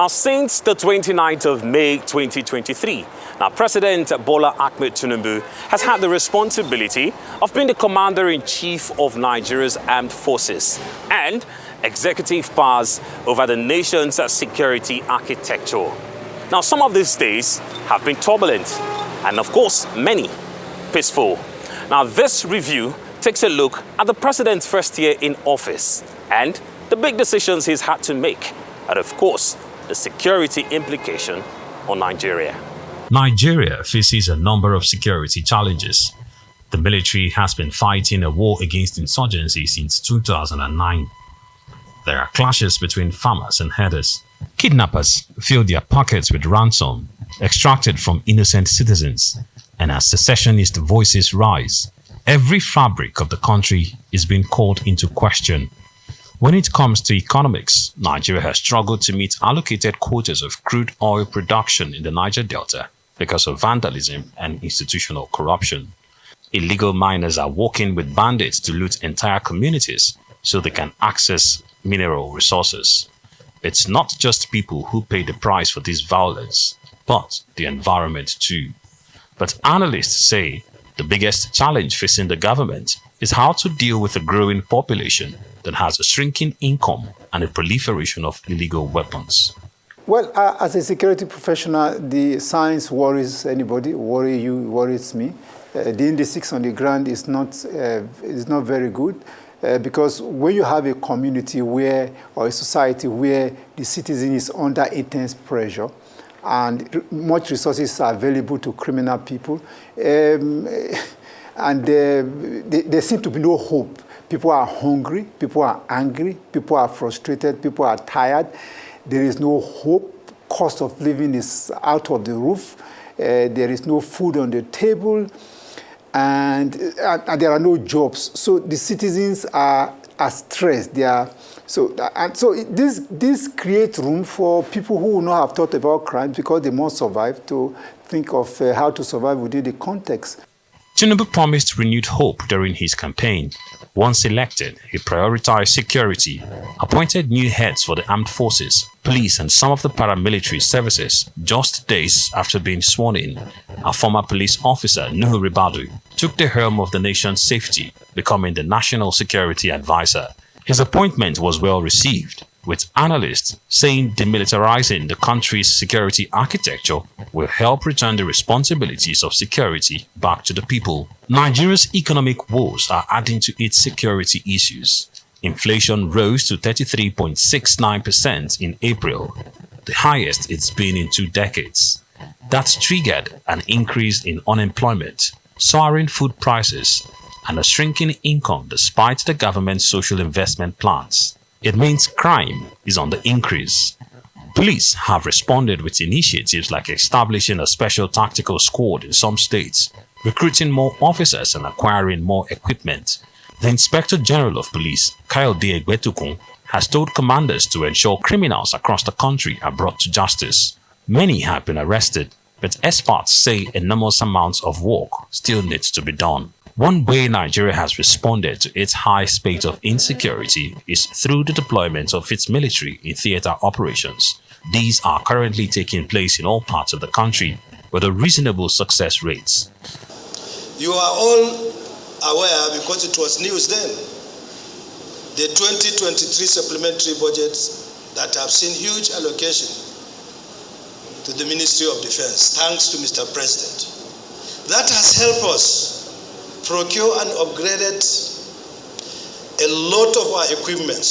Now, since the 29th of May 2023, President Bola Ahmed Tinubu has had the responsibility of being the Commander-in-Chief of Nigeria's armed forces and executive powers over the nation's security architecture. Now, some of these days have been turbulent and, of course, many peaceful. Now, this review takes a look at the president's first year in office and the big decisions he's had to make, and, of course, the security implication on Nigeria. Nigeria faces a number of security challenges. The military has been fighting a war against insurgency since 2009. There are clashes between farmers and herders. Kidnappers fill their pockets with ransom extracted from innocent citizens. And as secessionist voices rise, every fabric of the country is being called into question. When it comes to economics, Nigeria has struggled to meet allocated quotas of crude oil production in the Niger Delta because of vandalism and institutional corruption. Illegal miners are working with bandits to loot entire communities so they can access mineral resources. It's not just people who pay the price for this violence, but the environment too. But analysts say the biggest challenge facing the government is how to deal with a growing population that has a shrinking income and a proliferation of illegal weapons. Well, as a security professional, the science worries anybody, worries me. The indices on the ground is not very good because when you have a community or a society where the citizen is under intense pressure and much resources are available to criminal people, and there seems to be no hope. People are hungry, people are angry, people are frustrated, people are tired. There is no hope. Cost of living is out of the roof. There is no food on the table, and there are no jobs. So the citizens are stressed. This creates room for people who will not have thought about crime because they must survive to think of how to survive within the context. Tinubu promised renewed hope during his campaign. Once elected, he prioritized security, appointed new heads for the armed forces, police and some of the paramilitary services. Just days after being sworn in, a former police officer, Nuhu Ribadu, took the helm of the nation's safety, becoming the National Security Advisor. His appointment was well received, with analysts saying demilitarizing the country's security architecture will help return the responsibilities of security back to the people. Nigeria's economic woes are adding to its security issues. Inflation rose to 33.69% in April, the highest it's been in 2 decades. That's triggered an increase in unemployment, soaring food prices, and a shrinking income despite the government's social investment plans. It means crime is on the increase. Police have responded with initiatives like establishing a special tactical squad in some states, recruiting more officers and acquiring more equipment. The Inspector General of Police, Kayode Egbetukun, has told commanders to ensure criminals across the country are brought to justice. Many have been arrested, but experts say enormous amounts of work still needs to be done. One way Nigeria has responded to its high spate of insecurity is through the deployment of its military in theater operations. These are currently taking place in all parts of the country with a reasonable success rates. You are all aware, because it was news then, the 2023 supplementary budgets that have seen huge allocation to the Ministry of Defense, thanks to Mr. President. That has helped us procure and upgraded a lot of our equipments.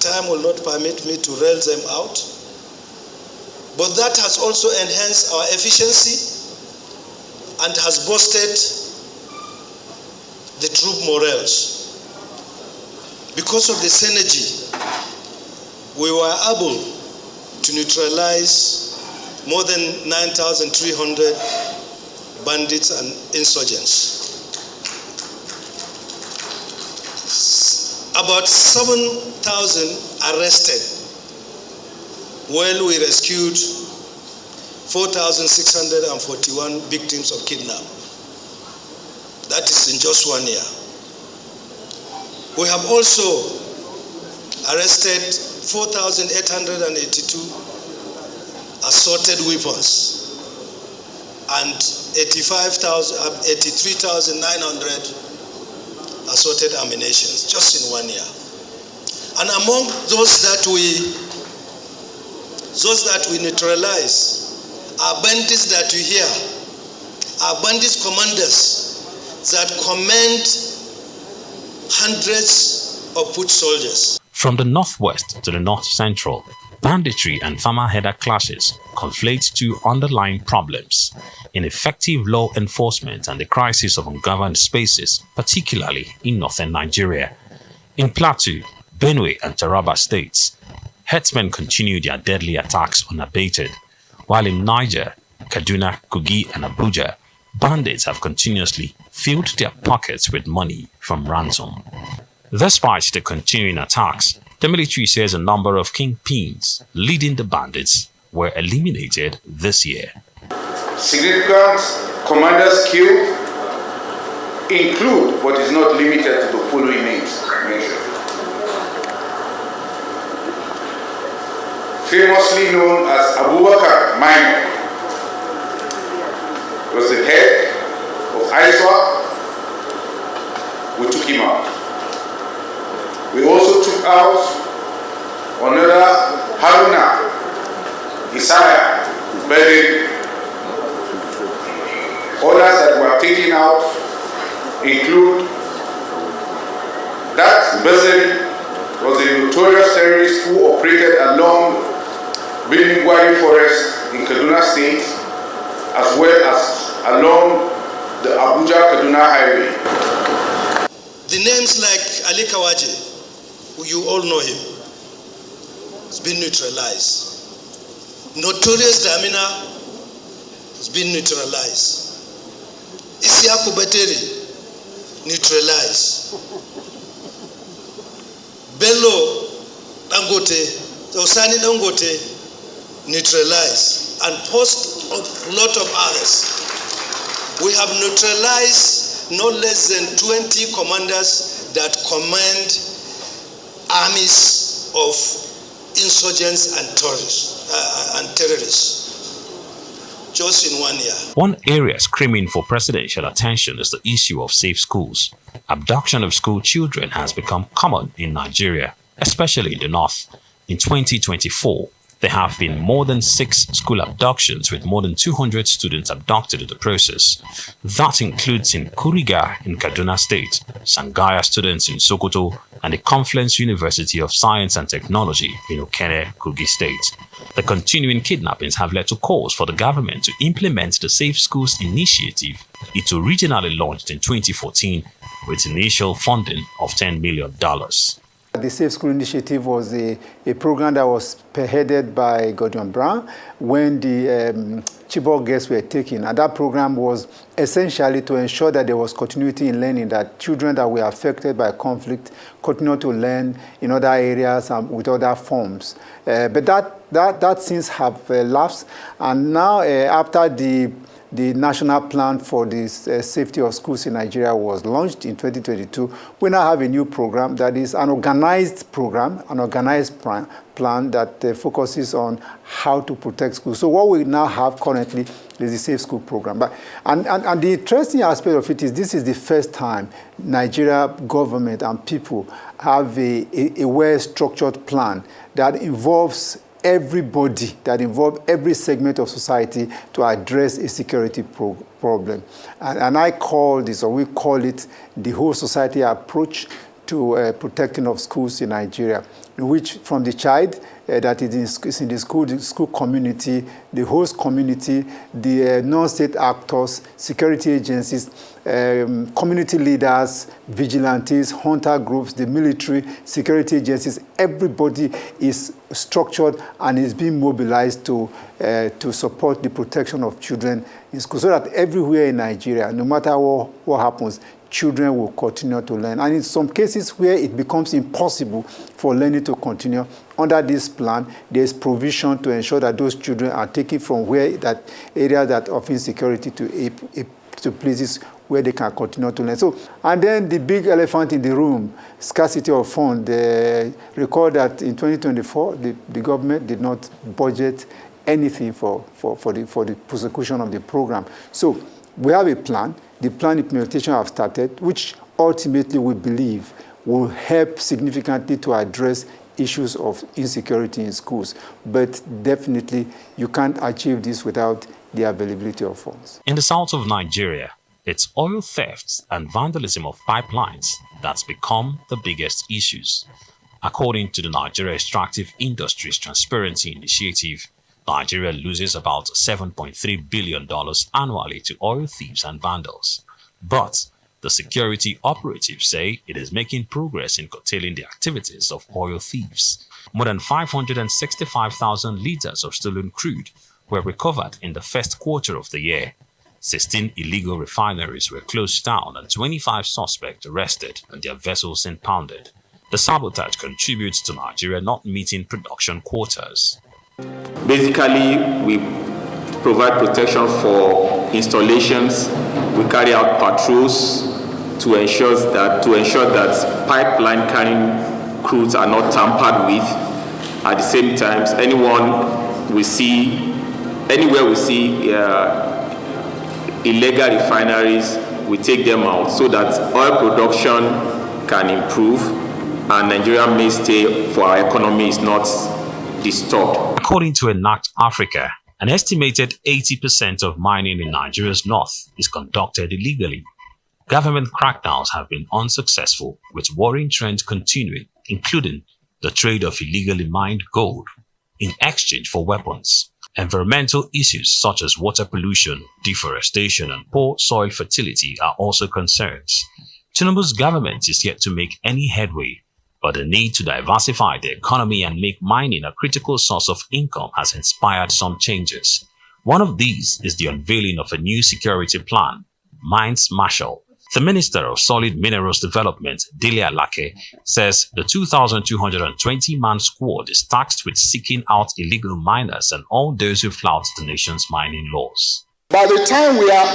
Time will not permit me to rail them out. But that has also enhanced our efficiency and has boosted the troop morales. Because of the synergy, we were able to neutralize more than 9,300 bandits and insurgents. About 7,000 arrested, while we rescued 4,641 victims of kidnapping. That is in just 1 year. We have also arrested 4,882 assorted weapons and 83,900 assorted ammunition just in 1 year. And among those that we neutralize are bandits that you hear, are bandits commanders that command hundreds of foot soldiers. From the northwest to the north central, banditry and farmer-header clashes conflate two underlying problems: ineffective law enforcement and the crisis of ungoverned spaces, particularly in northern Nigeria. In Plateau, Benue and Taraba states, herdsmen continue their deadly attacks unabated, while in Niger, Kaduna, Kogi and Abuja, bandits have continuously filled their pockets with money from ransom. Despite the continuing attacks, the military says a number of kingpins leading the bandits were eliminated this year. Significant commanders killed include, but is not limited to, the following names mentioned. Famously known as Abubakar Minor, was the head of ISWAP. We took him out. We also took out another Haruna Isaiah Bedin. Others that were taken out include that Bezeri was a notorious terrorist who operated along Bilimgwari Forest in Kaduna State, as well as along the Abuja-Kaduna Highway. The names like Ali Kawaji, you all know him, has been neutralized. Notorious Damina has been neutralized. Isiaku Bateri, neutralized. Bello Dangote, Osani Dangote, neutralized, and post a lot of others. We have neutralized no less than 20 commanders that command armies of insurgents and terrorists. Just in 1 year. One area screaming for presidential attention is the issue of safe schools. Abduction of school children has become common in Nigeria, especially in the north. In 2024, there have been more than 6 school abductions with more than 200 students abducted in the process. That includes in Kuriga in Kaduna State, Sangaya students in Sokoto, and the Confluence University of Science and Technology in Okene, Kogi State. The continuing kidnappings have led to calls for the government to implement the Safe Schools Initiative it originally launched in 2014 with initial funding of $10 million. The Safe School Initiative was a program that was spearheaded by Gordon Brown when the Chibok girls were taken. And that program was essentially to ensure that there was continuity in learning, that children that were affected by conflict continue to learn in other areas and with other forms. But that since have lapsed. And now after the National Plan for the Safety of Schools in Nigeria was launched in 2022. We now have a new program that is an organized program, an organized plan that focuses on how to protect schools. So what we now have currently is the Safe School program. And the interesting aspect of it is this is the first time Nigeria government and people have a well-structured plan that involves everybody, that involve every segment of society to address a security problem. And I call this, or we call it, the whole society approach to protecting of schools in Nigeria, in which from the child that is in the school community, the host community, the non-state actors, security agencies, community leaders, vigilantes, hunter groups, the military, security agencies, everybody is structured and is being mobilized to support the protection of children in school, so that everywhere in Nigeria, no matter what happens, children will continue to learn. And in some cases where it becomes impossible for learning to continue, under this plan, there is provision to ensure that those children are taken from where that area that of insecurity to places where they can continue to learn. So, and then the big elephant in the room, scarcity of funds. Recall that in 2024, the government did not budget anything for the prosecution of the program. So we have a plan. The plan implementation have started, which ultimately we believe will help significantly to address issues of insecurity in schools. But definitely, you can't achieve this without the availability of funds. In the south of Nigeria, it's oil thefts and vandalism of pipelines that's become the biggest issues. According to the Nigeria Extractive Industries Transparency Initiative, Nigeria loses about $7.3 billion annually to oil thieves and vandals. But the security operatives say it is making progress in curtailing the activities of oil thieves. More than 565,000 liters of stolen crude were recovered in the first quarter of the year. 16 illegal refineries were closed down and 25 suspects arrested and their vessels impounded. The sabotage contributes to Nigeria not meeting production quotas. Basically, we provide protection for installations. We carry out patrols to ensure that pipeline carrying crudes are not tampered with. At the same time, anywhere we see illegal refineries, we take them out so that oil production can improve and Nigeria mainstay for our economy is not disturbed. According to Enact Africa, an estimated 80% of mining in Nigeria's north is conducted illegally. Government crackdowns have been unsuccessful, with worrying trends continuing, including the trade of illegally mined gold in exchange for weapons. Environmental issues such as water pollution, deforestation, and poor soil fertility are also concerns. Tinubu's government is yet to make any headway, but the need to diversify the economy and make mining a critical source of income has inspired some changes. One of these is the unveiling of a new security plan, Mines Marshal. The Minister of Solid Minerals Development, Dele Alake, says the 2,220-man squad is tasked with seeking out illegal miners and all those who flout the nation's mining laws. By the time we are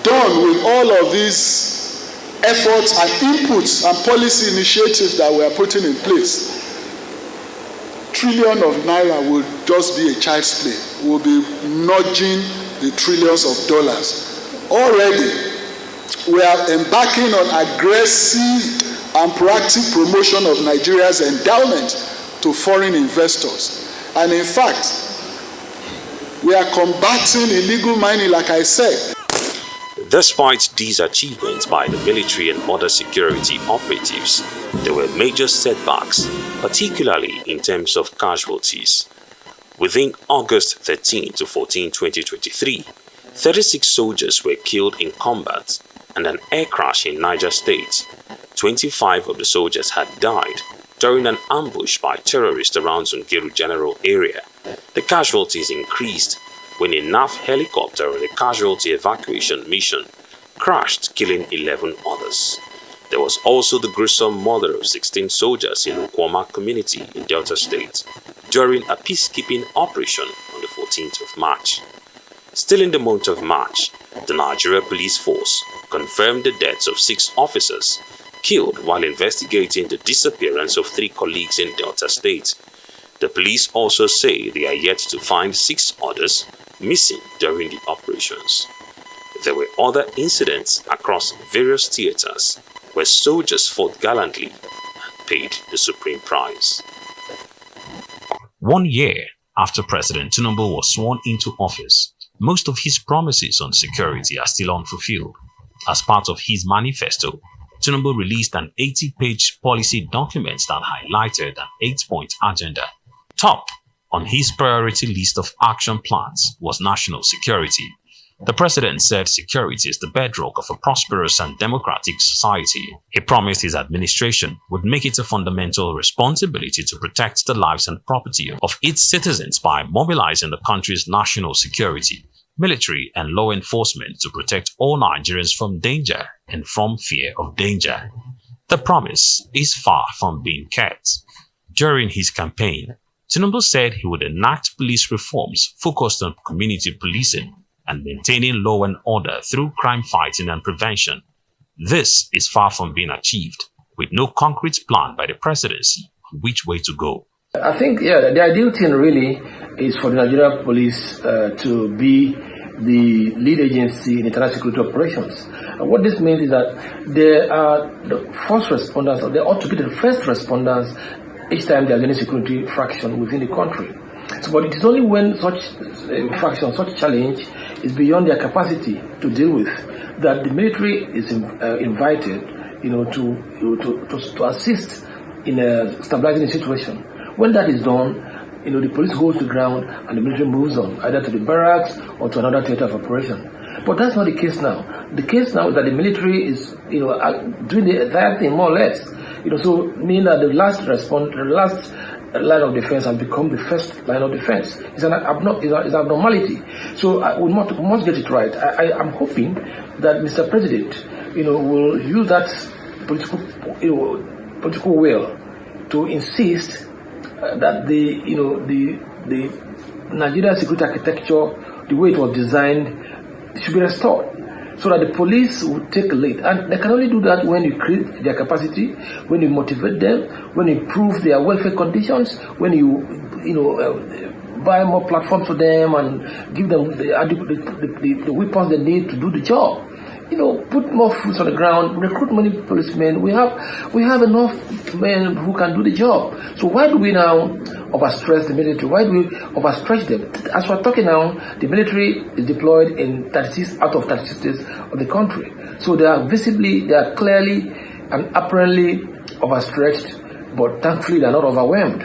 done with all of these efforts and inputs and policy initiatives that we are putting in place, trillion of naira will just be a child's play. We'll be nudging the trillions of dollars. Already, we are embarking on aggressive and proactive promotion of Nigeria's endowment to foreign investors. And in fact, we are combating illegal mining, like I said. Despite these achievements by the military and other security operatives, there were major setbacks, particularly in terms of casualties. Within August 13 to 14, 2023, 36 soldiers were killed in combat and an air crash in Niger State. 25 of the soldiers had died during an ambush by terrorists around Zungeru General area. The casualties increased when a NAF helicopter on a casualty evacuation mission crashed, killing 11 others. There was also the gruesome murder of 16 soldiers in Ukwama community in Delta State during a peacekeeping operation on the 14th of March. Still in the month of March, the Nigeria Police Force confirmed the deaths of 6 officers killed while investigating the disappearance of 3 colleagues in Delta State. The police also say they are yet to find 6 others missing during the operations. There were other incidents across various theaters where soldiers fought gallantly and paid the supreme price. 1 year after President Tinubu was sworn into office, most of his promises on security are still unfulfilled. As part of his manifesto, Tinubu released an 80-page policy document that highlighted an 8-point agenda. Top on his priority list of action plans was national security. The president said security is the bedrock of a prosperous and democratic society. He promised his administration would make it a fundamental responsibility to protect the lives and property of its citizens by mobilizing the country's national security, military and law enforcement to protect all Nigerians from danger and from fear of danger. The promise is far from being kept. During his campaign, Tinubu said he would enact police reforms focused on community policing, and maintaining law and order through crime fighting and prevention. This is far from being achieved, with no concrete plan by the presidency on which way to go. I think, the ideal thing really is for the Nigerian police to be the lead agency in international security operations. And what this means is that they are the first responders, or they ought to be the first responders each time there is any security fraction within the country. So, but it is only when such fraction, such challenge is beyond their capacity to deal with that the military is invited, to assist in stabilizing the situation. When that is done, the police holds the ground and the military moves on, either to the barracks or to another theater of operation. But that's not the case now. The case now is that the military is, doing the entire thing more or less. So meaning that the last line of defense has become the first line of defense. It's an abnormality. So we must get it right. I'm hoping that Mr. President, will use that political will to insist that the Nigerian security architecture, the way it was designed, should be restored, so that the police will take a lead. And they can only do that when you create their capacity, when you motivate them, when you improve their welfare conditions, when you buy more platforms for them and give them the weapons they need to do the job. Put more fruits on the ground, recruit many policemen. We have enough men who can do the job. So why do we now overstress the military? Why do we overstretch them? As we're talking now, the military is deployed in 36 out of 36 states of the country. So they are clearly and apparently overstretched, but thankfully they are not overwhelmed.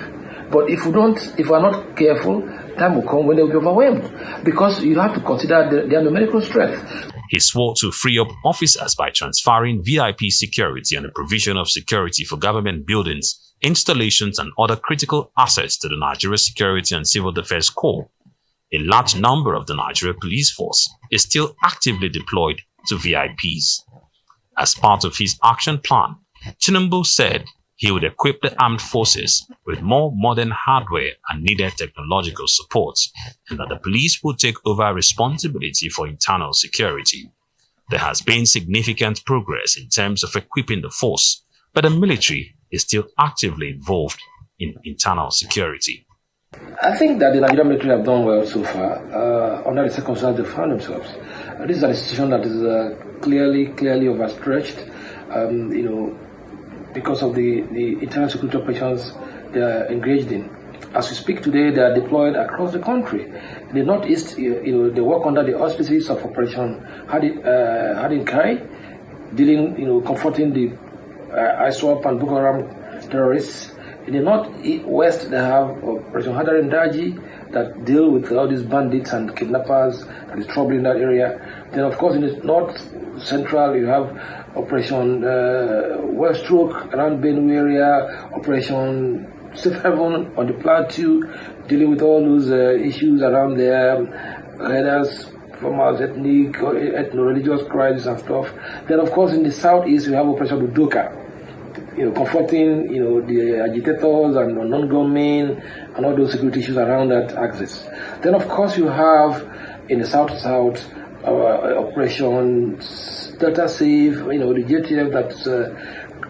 But if we are not careful, time will come when they will be overwhelmed, because you have to consider their numerical strength. He swore to free up officers by transferring VIP security and the provision of security for government buildings, installations, and other critical assets to the Nigeria Security and Civil Defense Corps. A large number of the Nigeria Police Force is still actively deployed to VIPs. As part of his action plan, Tinubu said he would equip the armed forces with more modern hardware and needed technological support, and that the police would take over responsibility for internal security. There has been significant progress in terms of equipping the force, but the military is still actively involved in internal security. I think that the Nigerian military have done well so far under the circumstances they found themselves. This is an institution that is clearly overstretched, because of the internal security operations they are engaged in. As we speak today, they are deployed across the country. In the Northeast, they work under the auspices of Operation Hardin Kai, dealing, confronting the ISWAP and Boko Haram terrorists. In the Northwest, they have Operation Hadarin Daji that deal with all these bandits and kidnappers that is troubling that area. Then, of course, in the North Central, you have Operation Weststroke around Benue area, Operation Safe Haven on the Plateau, dealing with all those issues around there, headers, formals, ethnic, ethno-religious crises and stuff. Then, of course, in the Southeast, we have Operation Udoka, confronting, the agitators and non-government and all those security issues around that axis. Then, of course, you have in the South-South Operation Delta Safe, the JTF that's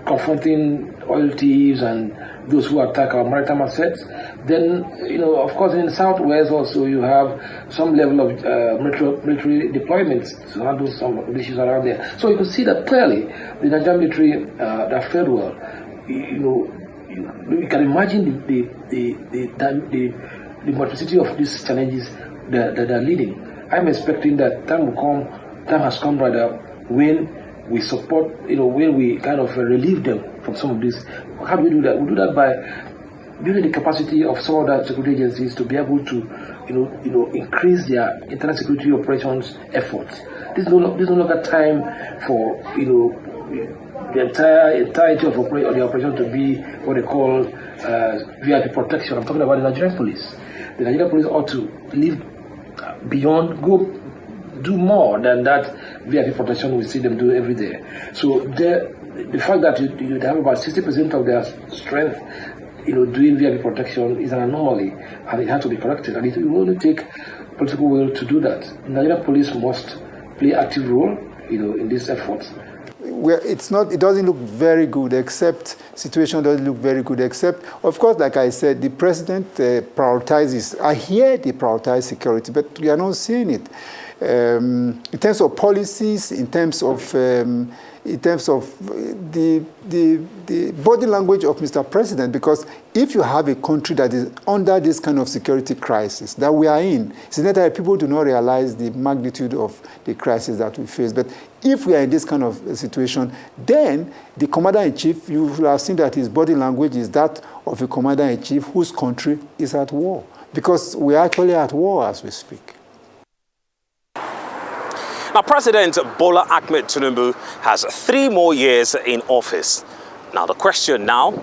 confronting oil thieves and those who attack our maritime assets. Then, of course, in the Southwest also you have some level of military deployments to handle some of the issues around there. So you can see that clearly the Nigerian military that fared well. You can imagine the multiplicity of these challenges that they're leading. I'm expecting that time has come rather, when we support, when we kind of relieve them from some of this. How do we do that? We do that by building the capacity of some of the security agencies to be able to, increase their internal security operations efforts. There's no longer time for, the entirety of the operation to be what they call VIP protection. I'm talking about the Nigerian police. The Nigerian police ought to live beyond, do more than that VIP protection we see them do every day. So the fact that you have about 60% of their strength doing VIP protection is an anomaly, and it has to be corrected. And it will only take political will to do that. Nigerian police must play active role, in this effort. It doesn't look very good, situation doesn't look very good, except, of course, like I said, the president prioritizes. I hear they prioritize security, but we are not seeing it. In terms of policies, in terms of the body language of Mr. President, because if you have a country that is under this kind of security crisis that we are in, it's not that people do not realize the magnitude of the crisis that we face. But if we are in this kind of situation, then the commander-in-chief, you will have seen that his body language is that of a commander-in-chief whose country is at war, because we are actually at war as we speak. Now, President Bola Ahmed Tinubu has 3 more years in office. Now, the question now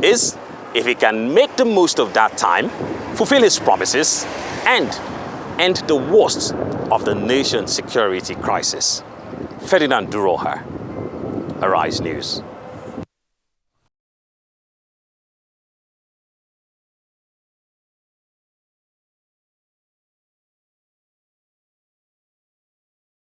is if he can make the most of that time, fulfill his promises, and end the worst of the nation's security crisis. Ferdinand Duroha, Arise News.